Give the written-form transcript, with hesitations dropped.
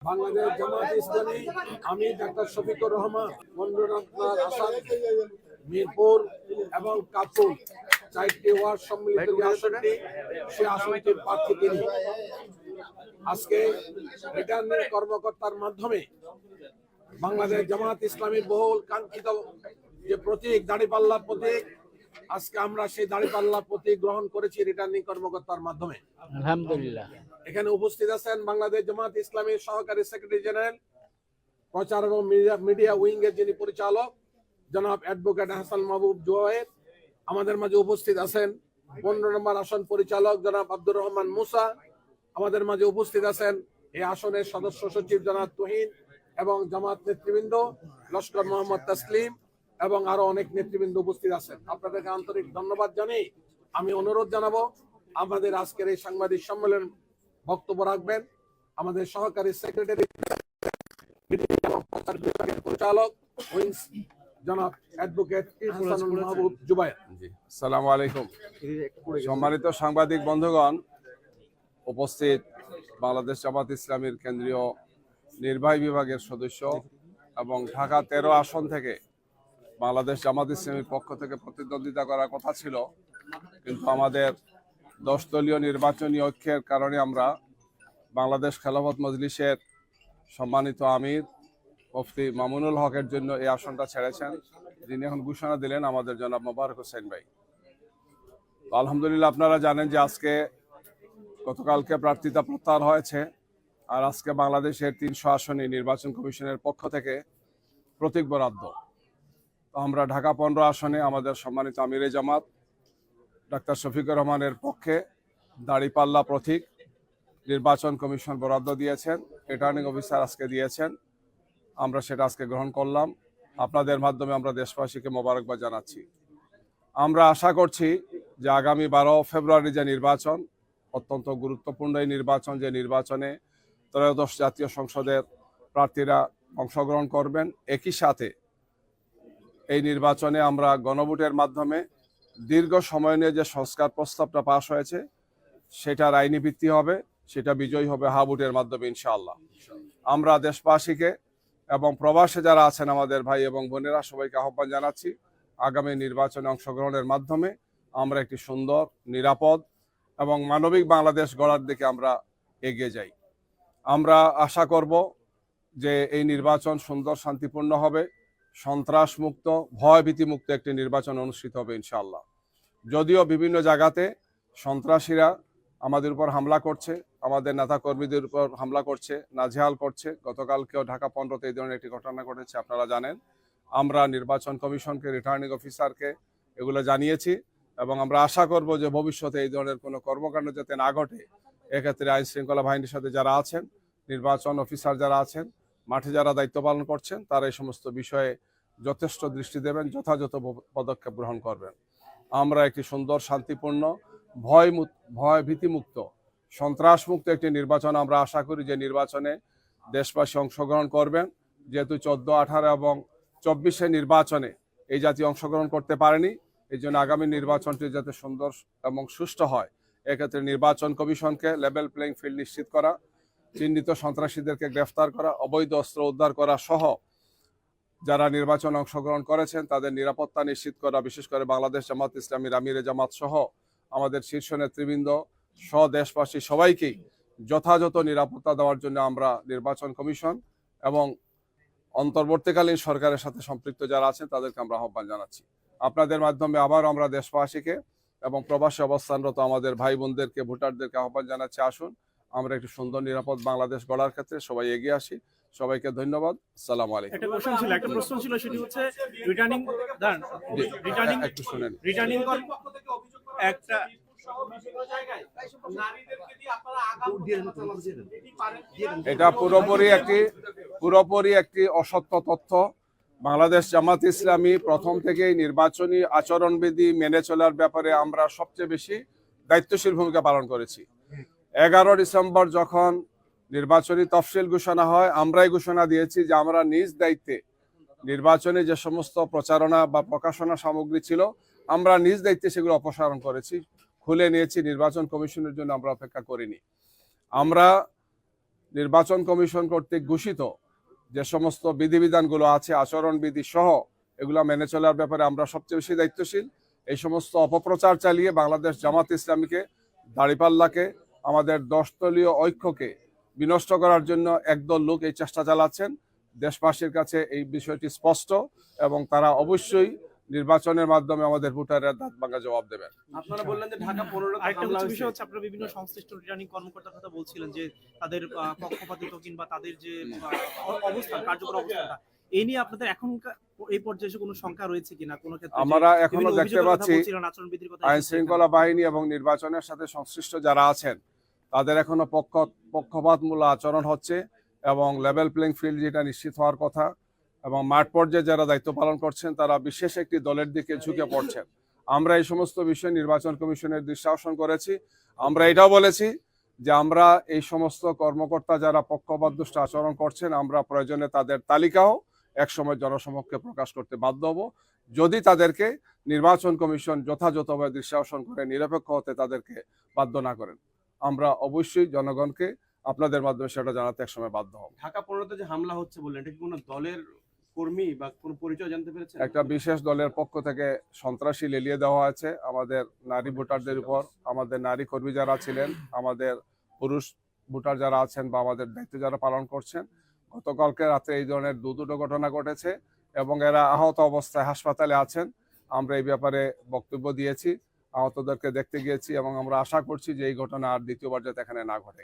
বাংলাদেশ জামায়াতে ইসলামী আমি ডাক্তার শফিকুর রহমান মন্ডনাথনাথ আসাদ মিরপুর এবং কাপুর চারটি ওয়ার্ড সম্মিলিত যে আসনটি সে আসনটির প্রার্থী তিনি। আজকে রিটার্নিং কর্মকর্তার মাধ্যমে বাংলাদেশ জামায়াত ইসলামীর বহুল কাঙ্ক্ষিত যে প্রতীক দাঁড়িপাল্লা প্রতীক, আজকে আমরা সেই দাঁড়িপাল্লা প্রতীক গ্রহণ করেছি রিটার্নিং কর্মকর্তার মাধ্যমে। আলহামদুলিল্লাহ। এখানে উপস্থিত আছেন বাংলাদেশ জামায়াত ইসলামীর সহকারী সেক্রেটারি জেনারেল প্রচার এবং মিডিয়া উইং এর যিনি পরিচালক জনাব অ্যাডভোকেট হাসান মাহবুব জুবায়ের। আমাদের মাঝে উপস্থিত আছেন 15 নম্বর আসন পরিচালক জনাব আব্দুর রহমান মুসা। আমাদের মাঝে উপস্থিত আছেন এই আসনের সদস্য সচিব জনাব তুহিন এবং জামাত নেতৃবৃন্দ লস্কর মোহাম্মদ তাসলিম এবং আরো অনেক নেতৃবৃন্দ উপস্থিত আছেন। আপনাদেরকে আন্তরিক ধন্যবাদ জানিয়ে আমি অনুরোধ জানাবো আমাদের আজকের এই সাংবাদিক সম্মেলন বক্তব্য রাখবেন আমাদের সহকারী সেক্রেটারি পরিচালক উইংস জনাব অ্যাডভোকেট হাসানুল মাহবুব জুবায়ের। আসসালামু আলাইকুম। সম্মানিত সাংবাদিক বন্ধুগণ, উপস্থিত বাংলাদেশ জামাত ইসলামীর কেন্দ্রীয় নির্বাহী বিভাগের সদস্য এবং ঢাকা 13 আসন থেকে বাংলাদেশ জামাত ইসলামীর পক্ষ থেকে প্রতিদ্বন্দ্বিতা করার কথা ছিল, কিন্তু আমাদের 10 দলীয় নির্বাচনী ঐক্যের কারণে আমরা বাংলাদেশ খেলাফত মজলিসের সম্মানিত আমির মুফতি মামুনুল হকের জন্য এই আসনটা ছেড়েছেন, যিনি এখন ঘোষণা দিলেন আমাদের জনাব মোবারক হোসেন ভাই। আলহামদুলিল্লাহ, আপনারা জানেন যে আজকে গতকালকে প্রার্থিতা প্রত্যাহার হয়েছে, আর আজকে বাংলাদেশের 300 আসনে নির্বাচন কমিশনের পক্ষ থেকে প্রতীক বরাদ্দ। তো আমরা ঢাকা 15 আসনে আমাদের সম্মানিত আমিরে জামাত ডাক্তার শফিকুর রহমানের পক্ষে দাঁড়িপাল্লা প্রতীক নির্বাচন কমিশন বরাদ্দ দিয়েছেন, রিটার্নিং অফিসার আজকে দিয়েছেন। আমরা সেটা আজকে গ্রহণ করলাম। আপনাদের মাধ্যমে আমরা দেশবাসীকে মোবারকবাদ জানাচ্ছি। আমরা আশা করছি যে আগামী 12 ফেব্রুয়ারি যে নির্বাচন, অত্যন্ত গুরুত্বপূর্ণ এই নির্বাচন, যে নির্বাচনে 13দশ জাতীয় সংসদের প্রার্থীরা অংশগ্রহণ করবেন, একই সাথে এই নির্বাচনে আমরা গণভোটের মাধ্যমে দীর্ঘ সময় নিয়ে যে সংস্কার প্রস্তাবটা পাশ হয়েছে সেটার আইনি ভিত্তি হবে, সেটা বিজয়ী হবে হা ভোটের মাধ্যমে ইনশাআল্লাহ। আমরা দেশবাসীকে এবং প্রবাসে যারা আছেন আমাদের ভাই এবং বোনেরা সবাইকে আহ্বান জানাচ্ছি, আগামী নির্বাচনে অংশগ্রহণের মাধ্যমে আমরা একটি সুন্দর, নিরাপদ এবং মানবিক বাংলাদেশ গড়ার দিকে আমরা এগিয়ে যাই। আমরা আশা করব যে এই নির্বাচন সুন্দর, শান্তিপূর্ণ হবে, সন্ত্রাস মুক্ত, ভয় ভীতিমুক্ত একটি নির্বাচন অনুষ্ঠিত হবে ইনশাআল্লাহ। যদিও বিভিন্ন জায়গাতে সন্ত্রাসীরা আমাদের উপর হামলা করছে, আমাদের নেতা কর্মীদের উপর হামলা করছে, নাজেহাল করছে। গতকালকেও ঢাকা 15তে এই ধরনের একটি ঘটনা ঘটেছে, আপনারা জানেন। আমরা নির্বাচন কমিশনকে, রিটার্নিং অফিসারকে এগুলো জানিয়েছি এবং আমরা আশা করব যে ভবিষ্যতে এই ধরনের কোনো কর্মকাণ্ড যাতে না ঘটে। এক্ষেত্রে আইন শৃঙ্খলা বাহিনীর সাথে যারা আছেন, নির্বাচন অফিসার যারা আছেন, মাঠে যারা দায়িত্ব পালন করছেন, তারা এই সমস্ত বিষয়ে যথেষ্ট দৃষ্টি দেবেন, যথাযথ পদক্ষেপ গ্রহণ করবেন। আমরা একটি সুন্দর, শান্তিপূর্ণ, ভয় ভীতিমুক্ত, সন্ত্রাসমুক্ত একটি নির্বাচন আমরা আশা করি, যে নির্বাচনে দেশবাসী অংশগ্রহণ করবেন। যেহেতু 14, 18 এবং 24 নির্বাচনে এই জাতীয় অংশগ্রহণ করতে পারেনি, এই জন্য আগামী নির্বাচনটি যাতে সুন্দর এবং সুষ্ঠু হয়, এক্ষেত্রে নির্বাচন কমিশনকে লেভেল প্লেইং ফিল্ড নিশ্চিত করা, চিহ্নিত সন্ত্রাসীদেরকে গ্রেফতার করা, অবৈধ অস্ত্র উদ্ধার করা সহ যারা নির্বাচনে অংশগ্রহণ করেছেন তাদের নিরাপত্তা নিশ্চিত করা, বিশেষ করে বাংলাদেশ জামাত ইসলামীর আমিরে জামাত সহ আমাদের শীর্ষ নেতৃবৃন্দ সহ দেশবাসী সবাইকেই যথাযথ নিরাপত্তা দেওয়ার জন্য আমরা নির্বাচন কমিশন এবং অন্তর্বর্তীকালীন সরকারের সাথে সম্পৃক্ত যারা আছেন তাদেরকে আমরা আহ্বান জানাচ্ছি। আপনাদের মাধ্যমে আবার আমরা দেশবাসীকে এবং প্রবাসী অবস্থানরত আমাদের ভাই বোনদেরকে, ভোটারদেরকে আহ্বান জানাচ্ছি, আসুন আমরা একটি সুন্দর, নিরাপদ বাংলাদেশ গড়ার ক্ষেত্রে সবাই এগিয়ে আসি। সবাইকে ধন্যবাদ। আসসালামু আলাইকুম। একটা প্রশ্ন ছিল সেটি হচ্ছে এটা পুরোপুরি একটি অসত্য তথ্য। বাংলাদেশ জামাত ইসলামী প্রথম থেকেই নির্বাচনী আচরণবিধি মেনে চলার ব্যাপারে আমরা সবচেয়ে বেশি দায়িত্বশীল ভূমিকা পালন করেছি। 11 ডিসেম্বর যখন নির্বাচনী তফসিল ঘোষণা হয়, আমরাই ঘোষণা দিয়েছি যে আমরা নিজ দায়িত্বে নির্বাচনে যে সমস্ত প্রচারণা বা প্রকাশনা সামগ্রী ছিল আমরা নিজ দায়িত্বে সেগুলো অপসারণ করেছি, খুলে নিয়েছি। নির্বাচন কমিশনের জন্য আমরা অপেক্ষা করিনি। আমরা নির্বাচন কমিশন কর্তৃক ঘোষিত যে সমস্ত বিধিবিধানগুলো আছে, আচরণবিধি সহ এগুলো মেনে চলার ব্যাপারে আমরা সবচেয়ে বেশি দায়িত্বশীল। এই সমস্ত অপপ্রচার চালিয়ে বাংলাদেশ জামাত ইসলামীকে, দাঁড়িপাল্লাকে, আমাদের 10 দলীয় ঐক্যকে বিনষ্ট করার জন্য একদল লোক এই চেষ্টা চালাচ্ছেন। দেশবাসীর কাছে এই বিষয়টি স্পষ্ট এবং তারা অবশ্যই নির্বাচনের মাধ্যমে আমাদের ভোটারের দাঁত ভাঙা জবাব দেবেন। আপনারা বললেন যে ঢাকা 15 আরেকটা হচ্ছে বিষয় হচ্ছে আপনারা বিভিন্ন সংশ্লিষ্ট রিটার্নিং কর্মকর্তার কথা বলছিলেন যে তাদের পক্ষপাতিত্ব কিংবা তাদের যে অবস্থান, কার্যকর অবস্থানটা এই নিয়ে আপনাদের এখন এই পর্যায়ে এসে কোনো শঙ্কা রয়েছে কিনা কোনো ক্ষেত্রে? আমরা এখনো দেখতে পাচ্ছি আচরণবিধির কথা আইন শৃঙ্খলা বাহিনী এবং নির্বাচনের সাথে সংশ্লিষ্ট যারা আছেন তাদের এখনো পক্ষপাতমূলক আচরণ হচ্ছে এবং লেভেল প্লেইং ফিল্ড যেটা নিশ্চিত হওয়ার কথা, এবং মাঠ পর্যায়ে যারা দায়িত্ব পালন করছেন তারা বিশেষ একটি দলের দিকে ঝুঁকে পড়ছেন। আমরা এই সমস্ত বিষয়ে নির্বাচন কমিশনের দৃষ্টি আকর্ষণ করেছি। আমরা এটাও বলেছি যে আমরা এই সমস্ত কর্মকর্তা যারা পক্ষপাতদুষ্ট আচরণ করছেন আমরা প্রয়োজনে তাদের তালিকাও একসময় জনসমক্ষে প্রকাশ করতে বাধ্য হব, যদি তাদেরকে নির্বাচন কমিশন যথাযথভাবে দৃষ্টি আকর্ষণ করে নিরপেক্ষ হতে তাদেরকে বাধ্য না করেন। আমরা অবশ্যই জনগণকে আপনাদের মাধ্যমে সেটা জানাতে একসময় বাধ্য হব। ঢাকা 15তে যে হামলা হচ্ছে বললেন, এটা কি কোনো দলের কর্মী বা কোনো পরিচয় জানতে পেরেছেন? একটা বিশেষ দলের পক্ষ থেকে সন্ত্রাসী লেলিয়ে দেওয়া হয়েছে আমাদের নারী ভোটারদের উপর। আমাদের নারী কর্মী যারা ছিলেন, আমাদের পুরুষ ভোটার যারা আছেন বা আমাদের দায়িত্ব যারা পালন করছেন, গতকালকে রাতে এই ধরনের দুটো ঘটনা ঘটেছে এবং এরা আহত অবস্থায় হাসপাতালে আছেন। আমরা এই ব্যাপারে বক্তব্য দিয়েছি, আহতদেরকে দেখতে গিয়েছি এবং আমরা আশা করছি যে এই ঘটনা আর দ্বিতীয়বার যাতে এখানে না ঘটে।